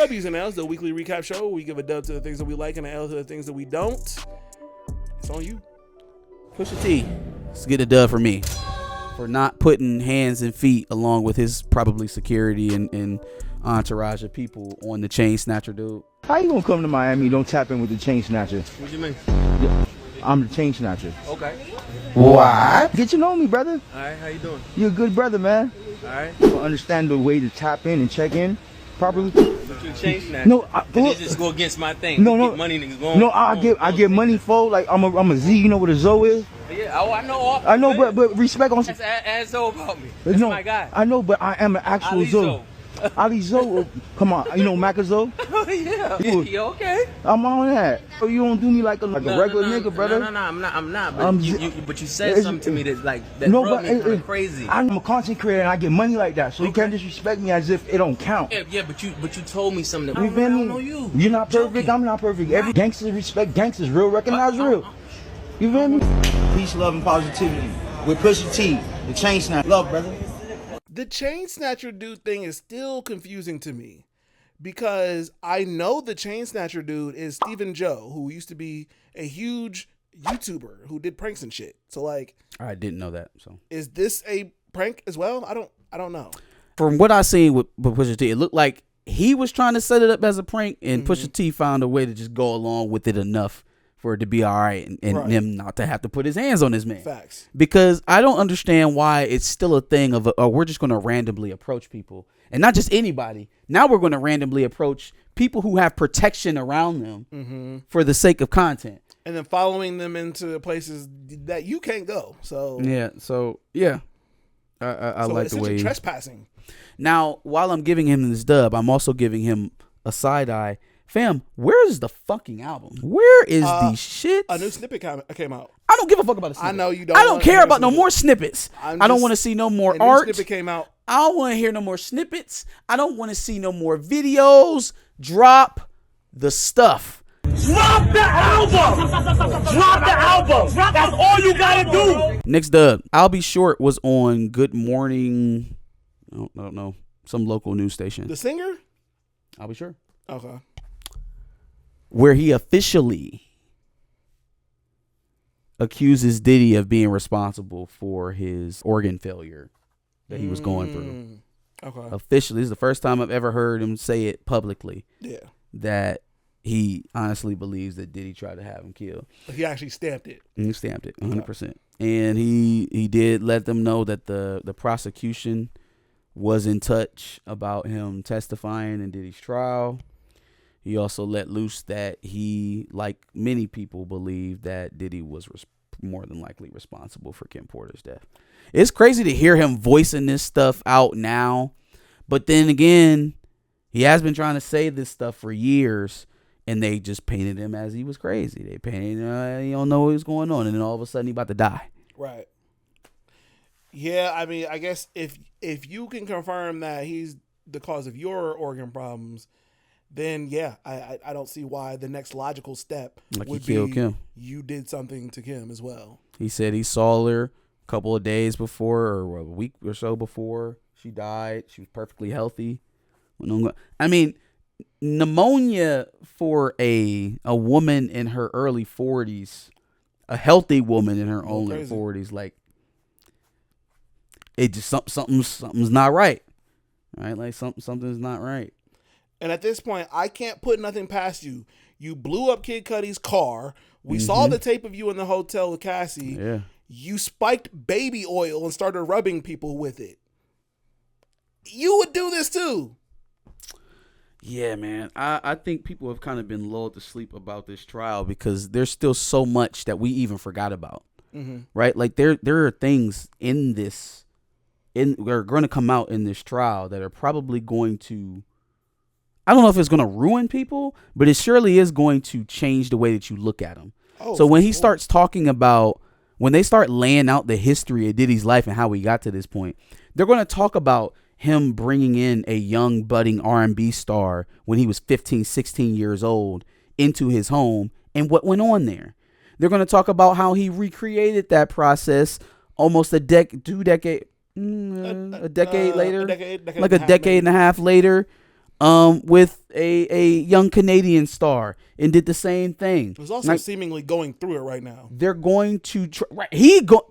W's and L's, the weekly recap show. We give a dub to the things that we like and an L to the things that we don't. It's on you. Pusha T, let's get a dub for me for not putting hands and feet along with his probably security and entourage of people on the chain snatcher dude. How you gonna come to Miami and don't tap in with the chain snatcher? What do you mean? I'm the chain snatcher. Okay. What? Get to know me, brother. All right, how you doing? You're a good brother, man. All right. You don't understand the way to tap in and check in properly. But you changed that. No, you just go against my thing. No, Get money niggas going. No, I get money for like I'm a Z. You know what a Zo is? Yeah, I know. I know, but respect on. Ask Zo about me. That's my guy. I know, but I am an actual Ali Zo. Ali Zo, come on, you know Macazo? Oh yeah. You okay? I'm on that. You don't do me like a regular nigga, brother. No, I'm not. But you said something to me that brought me kind of crazy. I'm a content creator and I get money like that, so you can't disrespect me as if it don't count. Yeah, but you told me something that you feel me? I don't know you. You're not perfect. I'm not perfect. Every gangster respect gangsters. Real recognize real. You feel me? Peace, love, and positivity with Pusha T, the chain snatcher. Love, brother. The chain snatcher dude thing is still confusing to me because I know the chain snatcher dude is Stephen Joe, who used to be a huge YouTuber who did pranks and shit. So like, I didn't know that. So is this a prank as well? I don't know. From what I seen with Pusha T, it looked like he was trying to set it up as a prank, and Pusha T found a way to just go along with it enough for it to be all right and him not to have to put his hands on this man. Facts. Because I don't understand why it's still a thing of we're just going to randomly approach people. And not just anybody. Now we're going to randomly approach people who have protection around them for the sake of content. And then following them into places that you can't go. So yeah. I like the way trespassing. Now, while I'm giving him this dub, I'm also giving him a side eye. Fam, where is the fucking album? Where is the shit? A new snippet came out. I don't give a fuck about a snippet. I know you don't. I don't care about no more snippets. I don't want to see no more art. New snippet came out. I don't want to hear no more snippets. I don't want to see no more videos. Drop the stuff. Drop the album. Drop the album. That's all you gotta do. Next dub. I'll Be Short was on Good Morning. I don't know. Some local news station. The singer? I'll Be Sure. Okay. Where he officially accuses Diddy of being responsible for his organ failure that he was going through. Okay. Officially, this is the first time I've ever heard him say it publicly. Yeah. That he honestly believes that Diddy tried to have him killed. He actually stamped it. He stamped it, 100%. And he did let them know that the prosecution was in touch about him testifying in Diddy's trial. He also let loose that he, like many people, believe that Diddy was more than likely responsible for Kim Porter's death. It's crazy to hear him voicing this stuff out now. But then again, he has been trying to say this stuff for years, and they just painted him as he was crazy. They painted him, he don't know what was going on, and then all of a sudden he about to die. Right. Yeah, I mean, I guess if you can confirm that he's the cause of your organ problems, then yeah, I don't see why the next logical step would be Kim. You did something to Kim as well. He said he saw her a couple of days before, or a week or so before she died. She was perfectly healthy. I mean, pneumonia for a woman in her early 40s, a healthy woman in her early 40s, like it just something's not right, right? Like something's not right. And at this point, I can't put nothing past you. You blew up Kid Cudi's car. We saw the tape of you in the hotel with Cassie. Yeah. You spiked baby oil and started rubbing people with it. You would do this too. Yeah, man. I think people have kind of been lulled to sleep about this trial because there's still so much that we even forgot about. Right? Like there are things in this, are going to come out in this trial that are probably going to, I don't know if it's going to ruin people, but it surely is going to change the way that you look at them. So when he starts talking about, when they start laying out the history of Diddy's life and how he got to this point, they're going to talk about him bringing in a young budding R&B star when he was 15, 16 years old into his home and what went on there. They're going to talk about how he recreated that process almost a decade later, like a decade and a half later, with a young Canadian star and did the same thing. He's also seemingly going through it right now. They're going to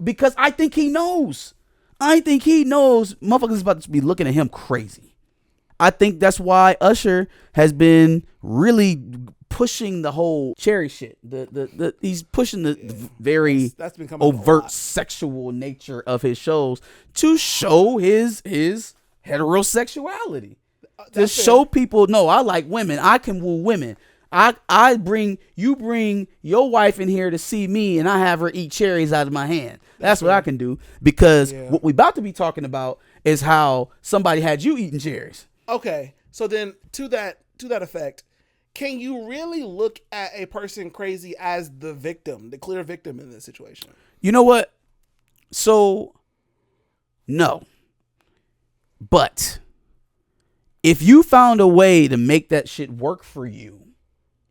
because I think he knows. Motherfuckers is about to be looking at him crazy. I think that's why Usher has been really pushing the whole cherry shit. He's pushing the very that's overt sexual nature of his shows to show his heterosexuality. To show people, no, I like women. I can woo women. I bring your wife in here to see me, and I have her eat cherries out of my hand. That's what I can do, because what we about to be talking about is how somebody had you eating cherries. Okay, so then to that effect, can you really look at a person crazy as the victim, the clear victim in this situation? You know what? So, no. But if you found a way to make that shit work for you,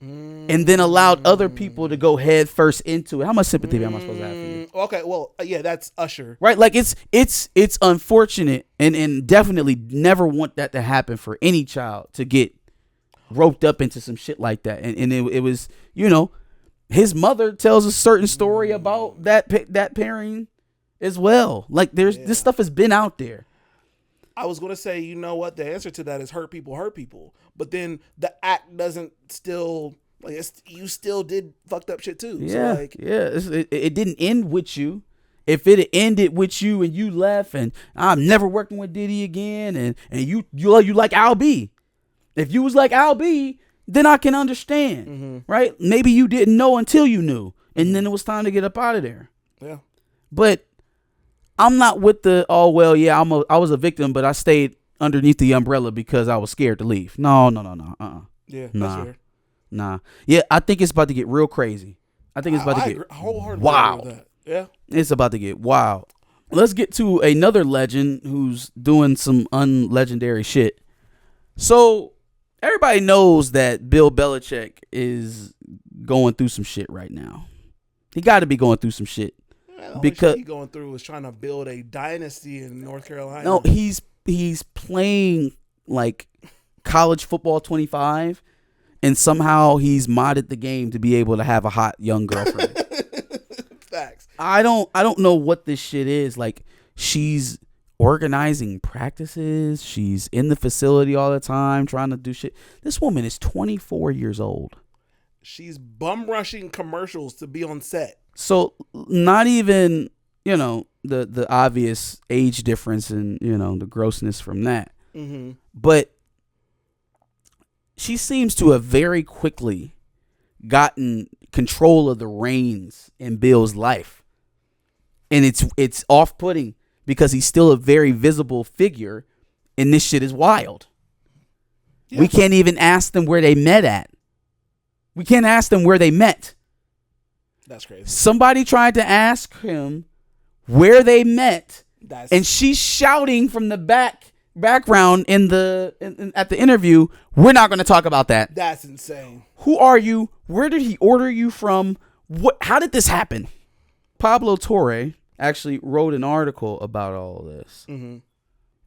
and then allowed other people to go head first into it, how much sympathy am I supposed to have for you? Okay, well, yeah, that's Usher, right? Like it's unfortunate, and definitely never want that to happen for any child to get roped up into some shit like that. And it was, his mother tells a certain story about that pairing as well. Like this stuff has been out there. I was going to say, you know what? The answer to that is hurt people. But then the act doesn't still, you still did fucked up shit too. Yeah. So It didn't end with you. If it had ended with you and you left and I'm never working with Diddy again and you like Al B. If you was like Al B, then I can understand, right? Maybe you didn't know until you knew. And then it was time to get up out of there. Yeah. But I'm not with I was a victim, but I stayed underneath the umbrella because I was scared to leave. No. Yeah, nah. that's fair. Nah. Yeah, I think it's about to get real crazy. I think it's about to get wholeheartedly with that. Yeah. It's about to get wild. Let's get to another legend who's doing some unlegendary shit. So everybody knows that Bill Belichick is going through some shit right now. He got to be going through some shit. Because he's going through is trying to build a dynasty in North Carolina. No, he's playing like college football 25, and somehow he's modded the game to be able to have a hot young girlfriend. Facts. I don't know what this shit is. Like, she's organizing practices. She's in the facility all the time trying to do shit. This woman is 24 years old. She's bum rushing commercials to be on set. So not even, the obvious age difference and, the grossness from that. Mm-hmm. But she seems to have very quickly gotten control of the reins in Bill's life. And it's off-putting because he's still a very visible figure, and this shit is wild. Yeah. We can't even ask them where they met at. We can't ask them where they met. That's crazy. Somebody tried to ask him where they met, and she's shouting from the background at the interview, "We're not going to talk about that." That's insane. Who are you? Where did he order you from? How did this happen? Pablo Torre actually wrote an article about all of this. Mm-hmm.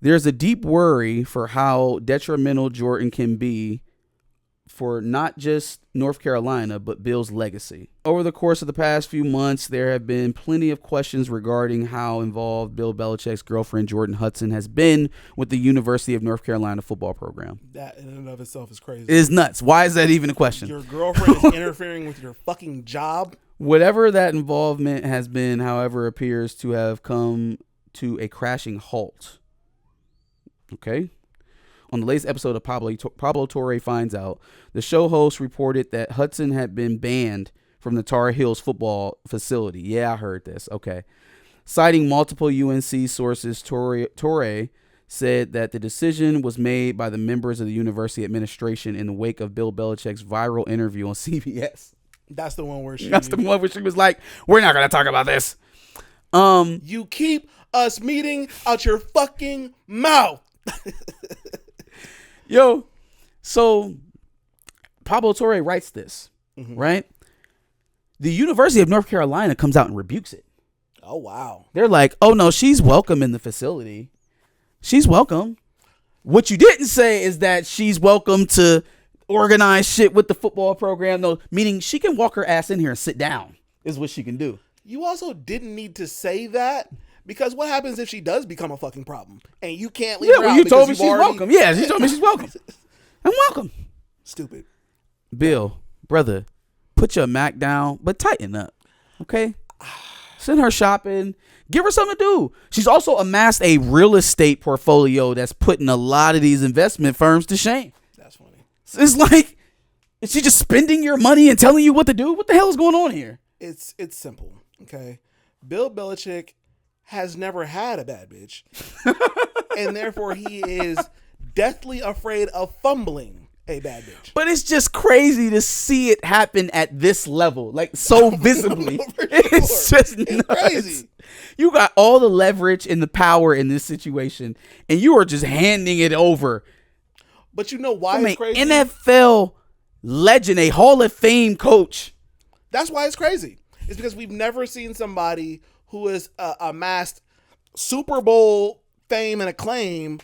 There's a deep worry for how detrimental Jordan can be for not just North Carolina, but Bill's legacy. Over the course of the past few months, there have been plenty of questions regarding how involved Bill Belichick's girlfriend, Jordan Hudson, has been with the University of North Carolina football program. That in and of itself is crazy. It is nuts. Why is that even a question? Your girlfriend is interfering with your fucking job? Whatever that involvement has been, however, appears to have come to a crashing halt. Okay? On the latest episode of Pablo Torre Finds Out, the show host reported that Hudson had been banned from the Tar Heels football facility. Yeah, I heard this. Okay. Citing multiple UNC sources, Torre said that the decision was made by the members of the university administration in the wake of Bill Belichick's viral interview on CBS. That's the one where she was like, "We're not going to talk about this." You keep us meeting out your fucking mouth. Yo, so Pablo Torre writes this, right? The University of North Carolina comes out and rebukes it. Oh, wow. They're like, "Oh, no, she's welcome in the facility. She's welcome." What you didn't say is that she's welcome to organize shit with the football program, though, meaning she can walk her ass in here and sit down is what she can do. You also didn't need to say that, because what happens if she does become a fucking problem and you can't leave her out? You told me she's welcome. Yeah, she told me she's welcome. I'm welcome. Stupid. Bill, brother, put your Mac down, but tighten up, okay? Send her shopping. Give her something to do. She's also amassed a real estate portfolio that's putting a lot of these investment firms to shame. That's funny. It's like, is she just spending your money and telling you what to do? What the hell is going on here? It's simple, okay? Bill Belichick has never had a bad bitch, and therefore he is deathly afraid of fumbling a bad bitch. But it's just crazy to see it happen at this level, like so visibly. It's just nuts. Crazy. You got all the leverage and the power in this situation, and you are just handing it over. But you know why From it's crazy? an NFL legend, a Hall of Fame coach. That's why it's crazy. It's because we've never seen somebody who has amassed Super Bowl fame and acclaim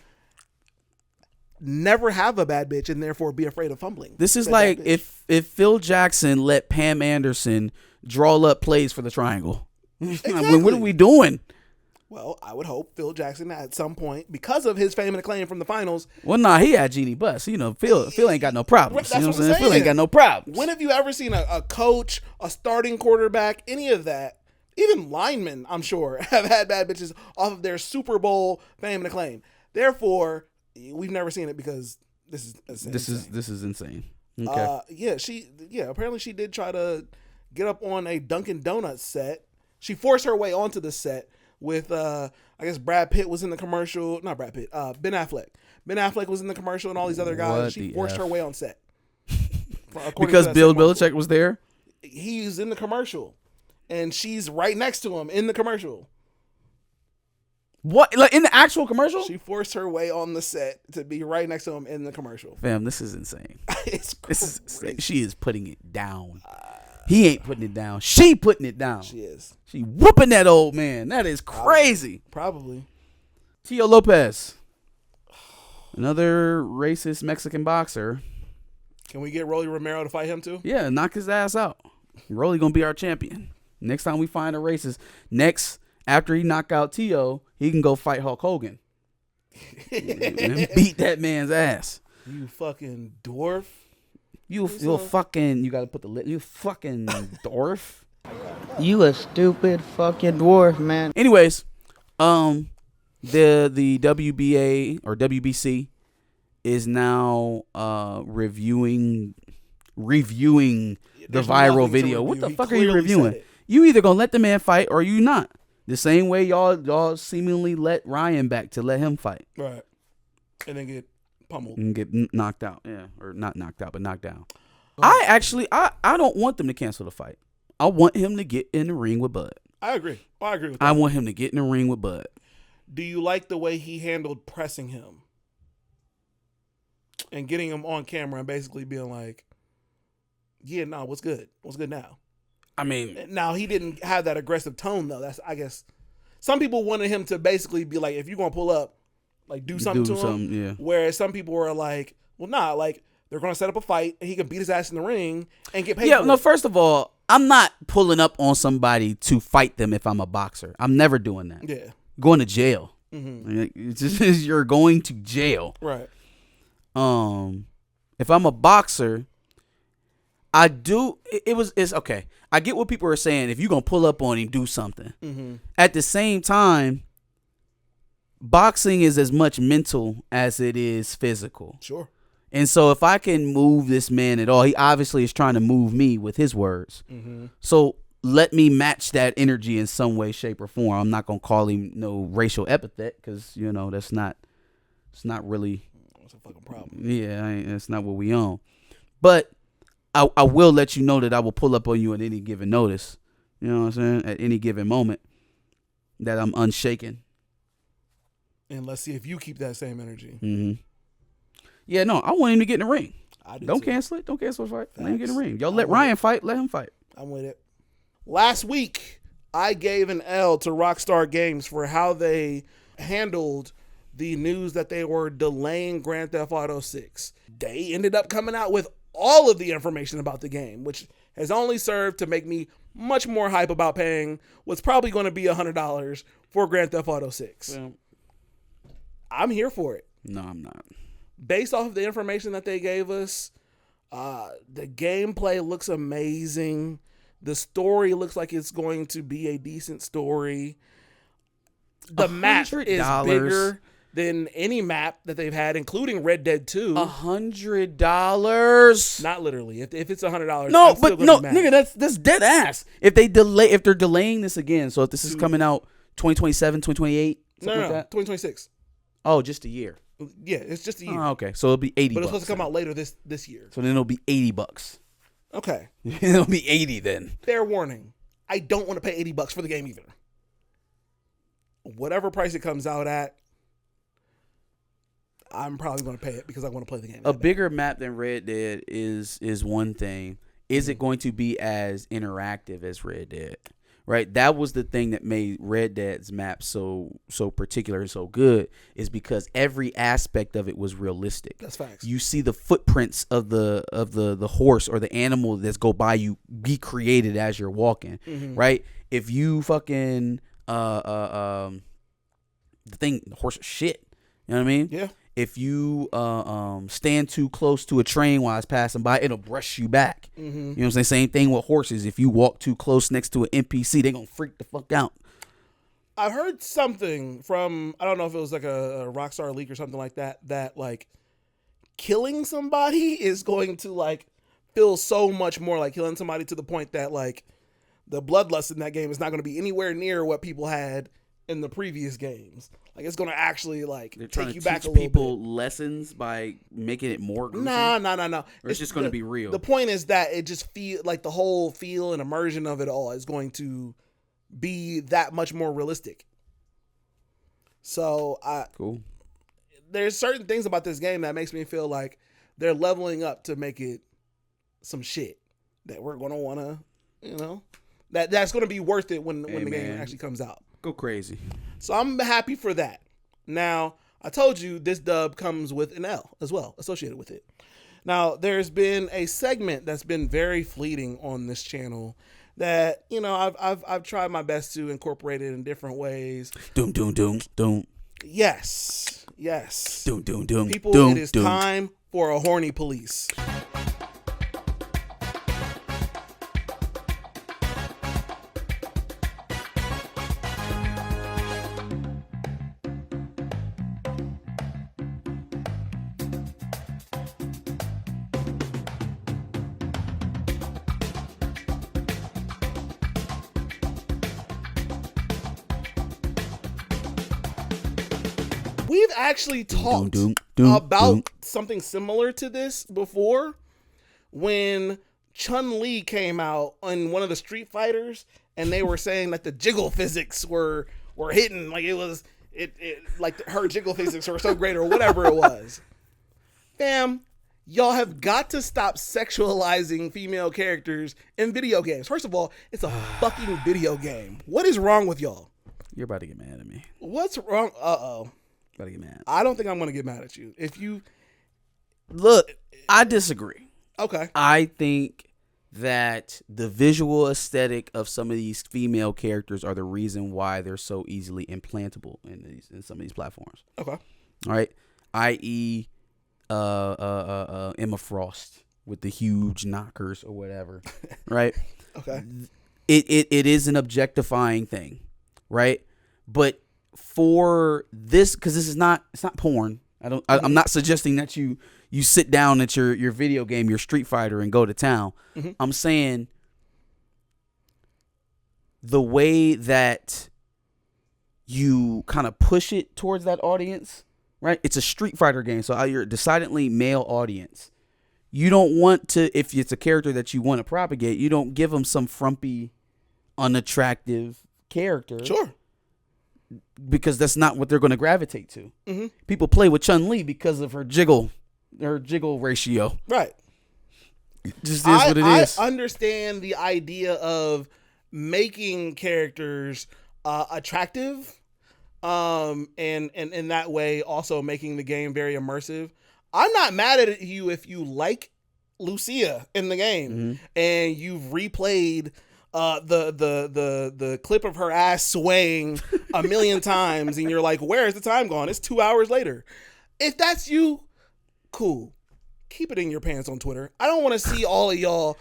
never have a bad bitch and therefore be afraid of fumbling. This is like if Phil Jackson let Pam Anderson draw up plays for the triangle. Exactly. What are we doing? Well, I would hope Phil Jackson at some point, because of his fame and acclaim from the finals. Well, nah, he had Jeannie Buss. You know, Phil ain't got no problems. That's You know what what I'm I'm saying? Phil ain't got no problems. When have you ever seen a coach, a starting quarterback, any of that, even linemen, I'm sure, have had bad bitches off of their Super Bowl fame and acclaim? Therefore, we've never seen it, because this is insane. This is insane. Okay. Apparently she did try to get up on a Dunkin' Donuts set. She forced her way onto the set with I guess Brad Pitt was in the commercial. Not Brad Pitt. Ben Affleck. Ben Affleck was in the commercial, and all these other guys. What She the forced F? her way on set. Because Bill Belichick was there? He's in the commercial, and she's right next to him in the commercial. What? Like in the actual commercial? She forced her way on the set to be right next to him in the commercial. Fam, this is insane. It's This is crazy. insane. She is putting it down. He ain't putting it down. She putting it down. She is. She whooping that old man. That is crazy. Probably. Tio Lopez. Another racist Mexican boxer. Can we get Rolly Romero to fight him too? Yeah, knock his ass out. Rolly gonna be our champion. Next time we find a racist. Next, after he knock out Tio, he can go fight Hulk Hogan. And beat that man's ass. You fucking dwarf. You fucking, you gotta put the lip, you fucking dwarf. You a stupid fucking dwarf, man. Anyways, the WBA or WBC is now reviewing the viral video. What the fuck are you reviewing? You either gonna let the man fight or you not. The same way y'all seemingly let Ryan back to let him fight. Right. And then get pummeled. And get knocked out. Yeah. Or not knocked out, but knocked down. I don't want them to cancel the fight. I want him to get in the ring with Bud. I agree. I agree with that. I want him to get in the ring with Bud. Do you like the way he handled pressing him? And getting him on camera and basically being like, yeah, no, what's good? What's good now? I mean, now he didn't have that aggressive tone though. That's, I guess, some people wanted him to basically be like, if you're gonna pull up, like do something to him. Yeah. Whereas some people were like, well, nah, like they're gonna set up a fight and he can beat his ass in the ring and get paid. Yeah, for no. it. First of all, I'm not pulling up on somebody to fight them if I'm a boxer. I'm never doing that. Yeah. Going to jail. Mm-hmm. It's just, you're going to jail. Right. If I'm a boxer, I do. It's okay. I get what people are saying. If you're gonna pull up on him, do something. Mm-hmm. At the same time, boxing is as much mental as it is physical. Sure. And so if I can move this man at all, he obviously is trying to move me with his words. Mm-hmm. So let me match that energy in some way, shape, or form. I'm not going to call him no racial epithet because, you know, it's not really. That's a fucking problem. Yeah, that's not what we own. But I will let you know that I will pull up on you at any given notice. You know what I'm saying? At any given moment that I'm unshaken. And let's see if you keep that same energy. Mm-hmm. Yeah, no, I want him to get in the ring. I do Don't too. cancel it. Don't cancel the fight. Let him get in the Facts. ring. Y'all let Ryan fight. Let him fight. I'm with it. Last week, I gave an L to Rockstar Games for how they handled the news that they were delaying Grand Theft Auto 6, they ended up coming out with all of the information about the game, which has only served to make me much more hype about paying what's probably going to be $100 for Grand Theft Auto 6. Well, I'm here for it. no, I'm not. Based off of the information that they gave us, the gameplay looks amazing. The story looks like it's going to be a decent story. The map is bigger than any map that they've had, including Red Dead 2. $100. Not literally. If it's $100, No, I'm still but gonna no, be mad. nigga, that's dead ass. If they're delaying this again, so if this is coming out 2027, 2028, No, like that. 2026. Oh, just a year. Yeah, it's just a year. Oh, okay, so it'll be 80. But it's bucks supposed to come then. out later this year. So then it'll be $80. Okay. It'll be 80 then. Fair warning. I don't want to pay $80 for the game either. Whatever price it comes out at, I'm probably going to pay it because I want to play the game. A bigger map than Red Dead is one thing. Is it going to be as interactive as Red Dead? Right? That was the thing that made Red Dead's map so particular and so good, is because every aspect of it was realistic. That's facts. You see the footprints of the horse or the animal that's go by you be created as you're walking. Right? If you fucking the horse is shit. You know what I mean? Yeah. If you stand too close to a train while it's passing by, it'll brush you back. You know what I'm saying? Same thing with horses. If you walk too close next to an NPC, they're going to freak the fuck out. I heard something from, I don't know if it was like a Rockstar leak or something like that, that like killing somebody is going to like feel so much more like killing somebody, to the point that like the bloodlust in that game is not going to be anywhere near what people had in the previous games. Like, it's going to actually like take you back a little people bit. Lessons by making it more gruesome. No. Or it's just going to be real. The point is that it just feel like the whole feel and immersion of it all is going to be that much more realistic. So Cool. There's certain things about this game that makes me feel like they're leveling up to make it some shit that we're going to want to, that's going to be worth it when the game actually comes out. Go crazy. So I'm happy for that. Now, I told you this dub comes with an L as well associated with it. Now, there's been a segment that's been very fleeting on this channel that, I've tried my best to incorporate it in different ways. Doom, doom, doom, doom. Yes. Doom, doom, doom. People, doom, it is doom. time for a horny police. We've actually talked about something similar to this before, when Chun-Li came out on one of the Street Fighters, and they were saying that the jiggle physics were hitting, like like her jiggle physics were so great or whatever it was. Fam, y'all have got to stop sexualizing female characters in video games. First of all, it's a fucking video game. What is wrong with y'all? You're about to get mad at me. What's wrong? Uh-oh. About to get mad. I don't think I'm going to get mad at you. If you... Look, I disagree. Okay. I think that the visual aesthetic of some of these female characters are the reason why they're so easily implantable in some of these platforms. Okay. All right. I.e., Emma Frost with the huge knockers or whatever. Right. Okay. It is an objectifying thing, right? But for this, because it's not porn. I'm not suggesting that you sit down at your video game, your Street Fighter, and go to town. Mm-hmm. I'm saying the way that you kind of push it towards that audience, right? It's a Street Fighter game, so you're a decidedly male audience. You don't want to, if it's a character that you want to propagate, you don't give them some frumpy, unattractive character. Sure. Because that's not what they're going to gravitate to. Mm-hmm. People play with Chun-Li because of her jiggle ratio. Right. It just is what it is. I understand the idea of making characters attractive, and in that way also making the game very immersive. I'm not mad at you if you like Lucia in the game and you've replayed the clip of her ass swaying a million times and you're like, where is the time gone? It's 2 hours later. If that's you, cool. Keep it in your pants on Twitter. I don't want to see all of y'all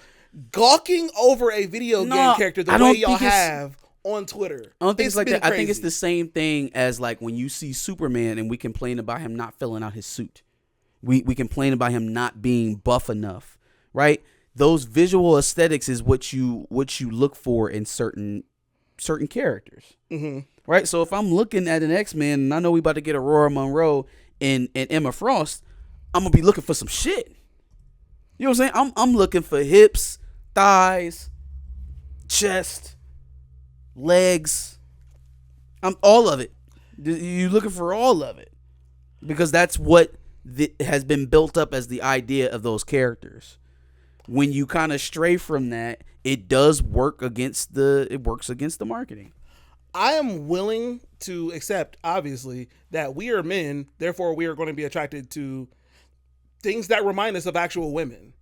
gawking over a video game character the way y'all have on Twitter. I don't think it's like that. Crazy. I think it's the same thing as like when you see Superman and we complain about him not filling out his suit. We complain about him not being buff enough, right? Those visual aesthetics is what you look for in certain characters, right? So if I'm looking at an X-Men and I know we about to get Aurora Monroe and Emma Frost, I'm gonna be looking for some shit. You know what I'm saying? I'm looking for hips, thighs, chest, legs. All of it. You're looking for all of it because that's what has been built up as the idea of those characters. When you kind of stray from that, it does work against the marketing. I am willing to accept, obviously, that we are men, therefore we are going to be attracted to things that remind us of actual women.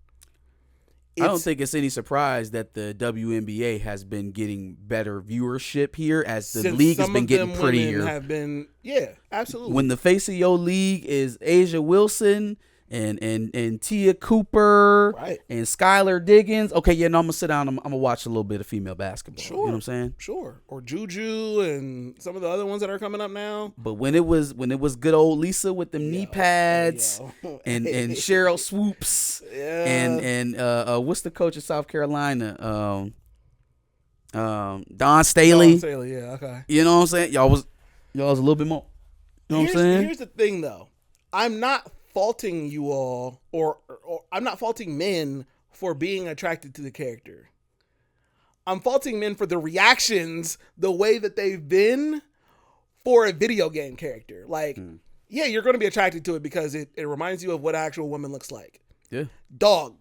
I don't think it's any surprise that the WNBA has been getting better viewership here as the league has been getting prettier. Have been, yeah, absolutely. When the face of your league is Asia Wilson and Tia Cooper and Skylar Diggins, okay, yeah, no, I'm gonna sit down. I'm gonna watch a little bit of female basketball. Sure, you know what I'm saying? Sure. Or Juju and some of the other ones that are coming up now. But when it was good old Lisa with them knee pads and Cheryl Swoops and what's the coach of South Carolina? Don Staley. Don Staley, yeah, okay. You know what I'm saying? Y'all was a little bit more. You know what I'm saying? Here's the thing, though. I'm not faulting you all, or I'm not faulting men for being attracted to the character. I'm faulting men for the reactions, the way that they've been for a video game character. Like, yeah, you're going to be attracted to it because it reminds you of what an actual woman looks like. Yeah. Dog,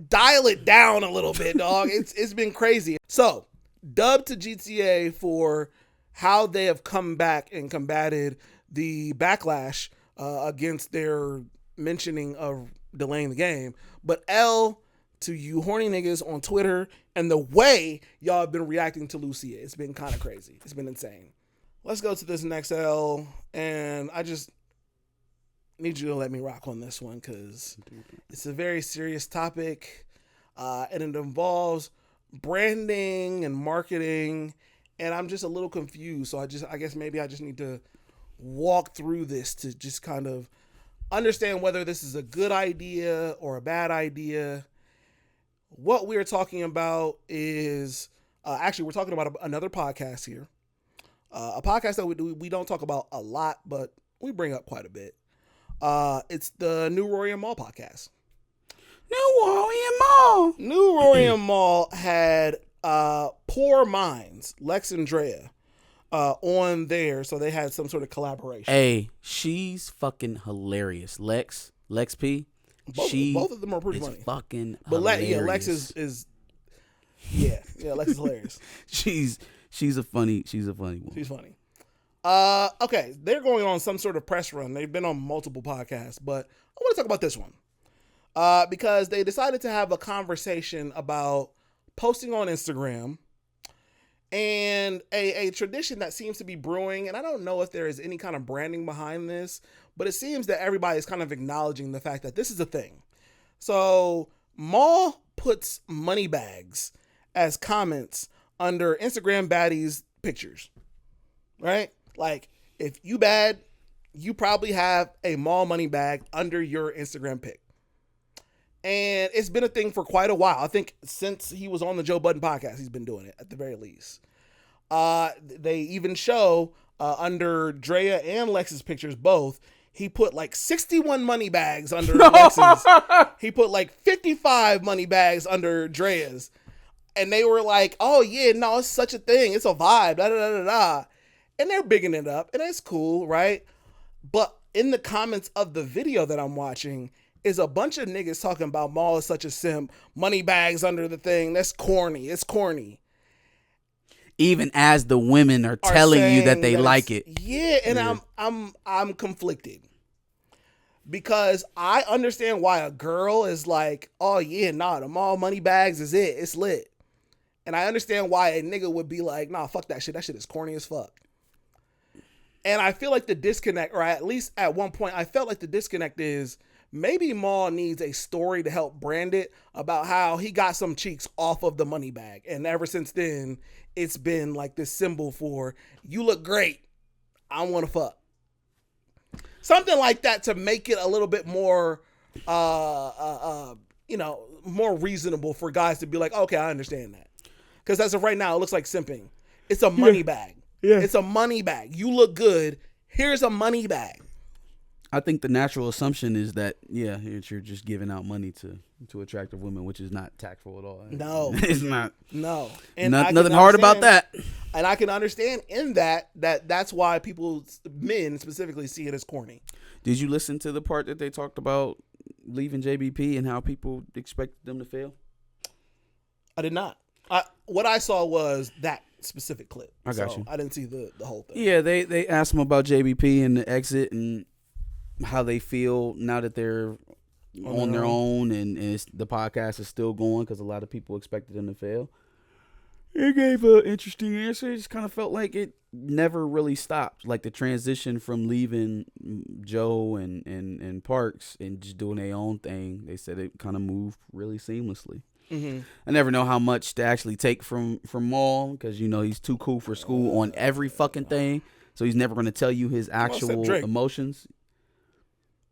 dial it down a little bit, dog. It's been crazy. So, dub to GTA for how they have come back and combated the backlash against their mentioning of delaying the game. But L to you horny niggas on Twitter and the way y'all have been reacting to Lucia. It's been kind of crazy. It's been insane. Let's go to this next L. And I just need you to let me rock on this one because it's a very serious topic. And it involves branding and marketing. And I'm just a little confused. So I guess maybe I just need to walk through this to just kind of understand whether this is a good idea or a bad idea. What we're talking about is actually we're talking about another podcast here, a podcast that we don't talk about a lot, but we bring up quite a bit. It's the New Rory and Mal podcast. New Rory and Mal had Poor Minds, Lex and Drea, on there, so they had some sort of collaboration. Hey, she's fucking hilarious. Lex P. Both of them are pretty funny. Fucking but hilarious. Lex is Lex is hilarious. she's a funny one. She's funny. Okay, they're going on some sort of press run. They've been on multiple podcasts, but I want to talk about this one because they decided to have a conversation about posting on Instagram. And a tradition that seems to be brewing, and I don't know if there is any kind of branding behind this, but it seems that everybody is kind of acknowledging the fact that this is a thing. So Mal puts money bags as comments under Instagram baddies pictures, right? Like if you bad, you probably have a Mal money bag under your Instagram pic. And it's been a thing for quite a while. I think since he was on the Joe Budden podcast, he's been doing it at the very least. They even show under Drea and Lex's pictures both, he put like 61 money bags under Lex's. He put like 55 money bags under Drea's. And they were like, oh yeah, no, it's such a thing. It's a vibe, da da da da da. And they're bigging it up, and it's cool, right? But in the comments of the video that I'm watching, is a bunch of niggas talking about Mal is such a simp, money bags under the thing. That's corny. It's corny. even as the women are telling you that they like it. Yeah, and I'm conflicted. Because I understand why a girl is like, oh yeah, nah, the mall money bags is it. It's lit. And I understand why a nigga would be like, nah, fuck that shit. That shit is corny as fuck. And I feel like the disconnect, or at least at one point, I felt like the disconnect is maybe Maul needs a story to help brand it about how he got some cheeks off of the money bag. And ever since then, it's been like this symbol for, you look great. I want to fuck. Something like that to make it a little bit more, more reasonable for guys to be like, okay, I understand that. Because as of right now, it looks like simping. It's a money bag. Yeah. It's a money bag. You look good. Here's a money bag. I think the natural assumption is that, you're just giving out money to attractive women, which is not tactful at all. No. It's not. No. And nothing hard about that. And I can understand in that's why men specifically see it as corny. Did you listen to the part that they talked about leaving JBP and how people expected them to fail? I did not. What I saw was that specific clip. I got you. I didn't see the whole thing. Yeah, they asked him about JBP and the exit and how they feel now that they're on their own and the podcast is still going because a lot of people expected them to fail. He gave an interesting answer. It just kind of felt like it never really stopped. Like the transition from leaving Joe and Parks and just doing their own thing, they said it kind of moved really seamlessly. Mm-hmm. I never know how much to actually take from Maul because, he's too cool for school on every fucking thing. So he's never going to tell you his actual emotions.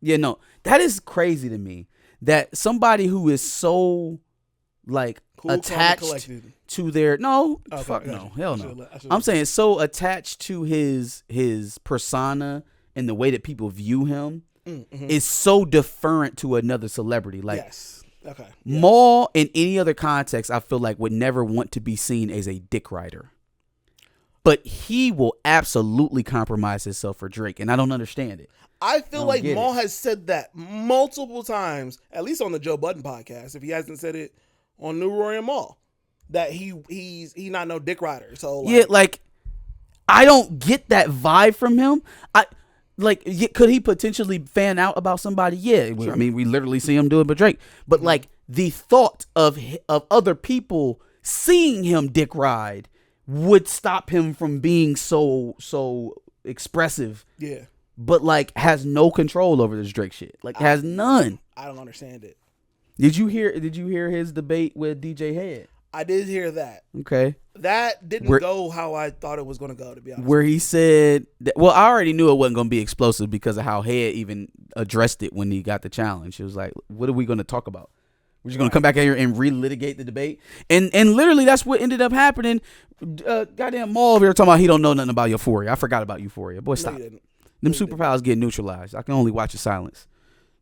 Yeah, no, that is crazy to me that somebody who is so like cool, attached to their hell no. I'm saying so attached to his persona and the way that people view him is so deferent to another celebrity. Like, yes, okay, yeah. Maul in any other context, I feel like would never want to be seen as a dick rider, but he will absolutely compromise himself for Drake, and I don't understand it. I feel like Maul has said that multiple times, at least on the Joe Budden podcast, if he hasn't said it on New Roy and Maul, that he's not no dick rider. So I don't get that vibe from him. Could he potentially fan out about somebody? Yeah, sure. I mean, we literally see him do it with Drake. But the thought of other people seeing him dick ride would stop him from being so expressive. Yeah. But has no control over this Drake shit. Has none. I don't understand it. Did you hear his debate with DJ Head? I did hear that. Okay. That didn't go how I thought it was going to go, to be honest. Where he said that, I already knew it wasn't going to be explosive because of how Head even addressed it when he got the challenge. It was like, what are we going to talk about? We're just going to come back here and relitigate the debate. And literally that's what ended up happening. Goddamn Maul over here talking about he don't know nothing about Euphoria. I forgot about Euphoria. Boy, stop. Them superpowers get neutralized. I can only watch in silence.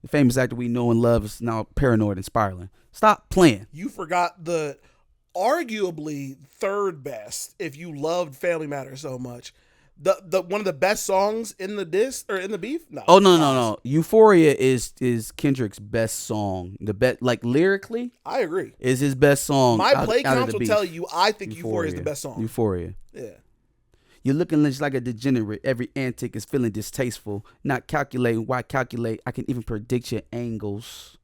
The famous actor we know and love is now paranoid and spiraling. Stop playing. You forgot the arguably third best, if you loved Family Matters so much. The one of the best songs in the disc or in the beef? No. Oh no. Euphoria is Kendrick's best song. The best, lyrically. I agree. Is his best song. My play counts will tell you I think Euphoria is the best song. Euphoria. Yeah. You're looking just like a degenerate. Every antic is feeling distasteful. Not calculating. Why calculate? I can even predict your angles.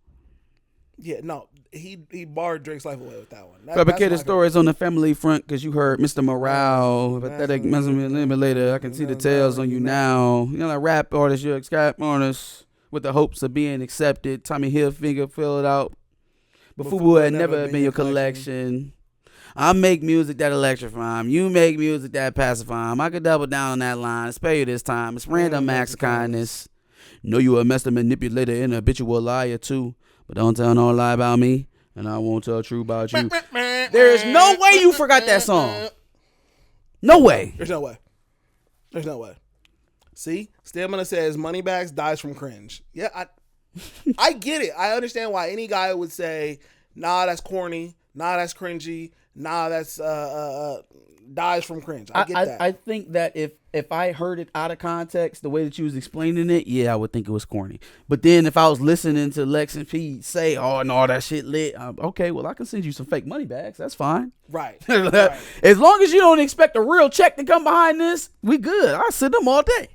Yeah, no. He barred Drake's life away with that one. Fabricated stories on the family front because you heard Mr. Morale. Pathetic later. I can see the tales on you now. Like rap artist, you're a scrap artist with the hopes of being accepted. Tommy Hilfiger, fill it out. But Fubu had never been your collection. I make music that electrify him. You make music that pacify him. I could double down on that line. Spare you this time. It's random acts of kindness. Know you a master manipulator and a habitual liar too. But don't tell no lie about me, and I won't tell true about you. There is no way you forgot that song. No way. There's no way. See? Stamina says Moneybags dies from cringe. Yeah, I get it. I understand why any guy would say, nah, that's corny. Nah, that's cringy. nah, that's dies from cringe. I get that. I think that if I heard it out of context, the way that you was explaining it, yeah, I would think it was corny. But then if I was listening to Lex and Pete say, "Oh no, that shit lit," okay, well I can send you some fake money bags. That's fine. Right. As long as you don't expect a real check to come behind this, we good. I send them all day.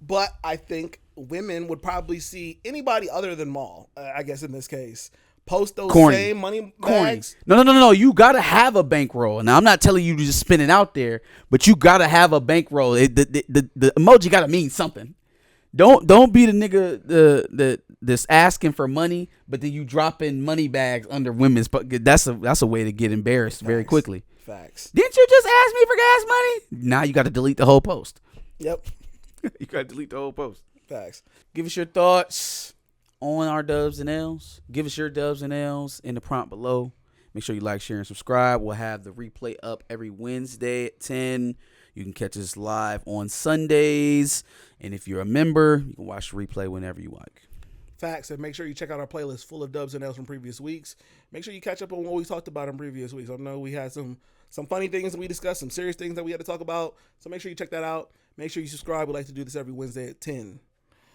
But I think women would probably see anybody other than Maul, I guess in this case, post those same money bags. No. You gotta have a bankroll. Now I'm not telling you to just spin it out there, but you gotta have a bankroll. The emoji gotta mean something. Don't be the nigga that's asking for money, but then you drop in money bags under women's. But that's a way to get embarrassed very quickly. Facts. Didn't you just ask me for gas money? Now you got to delete the whole post. Yep. You got to delete the whole post. Facts. Give us your thoughts on our dubs and L's. Give us your dubs and L's in the prompt below. Make sure you like, share, and subscribe. We'll have the replay up every Wednesday at 10. You can catch us live on Sundays. And if you're a member, you can watch the replay whenever you like. Facts. And make sure you check out our playlist full of dubs and L's from previous weeks. Make sure you catch up on what we talked about in previous weeks. I know we had some funny things that we discussed, some serious things that we had to talk about. So make sure you check that out. Make sure you subscribe. We like to do this every Wednesday at 10.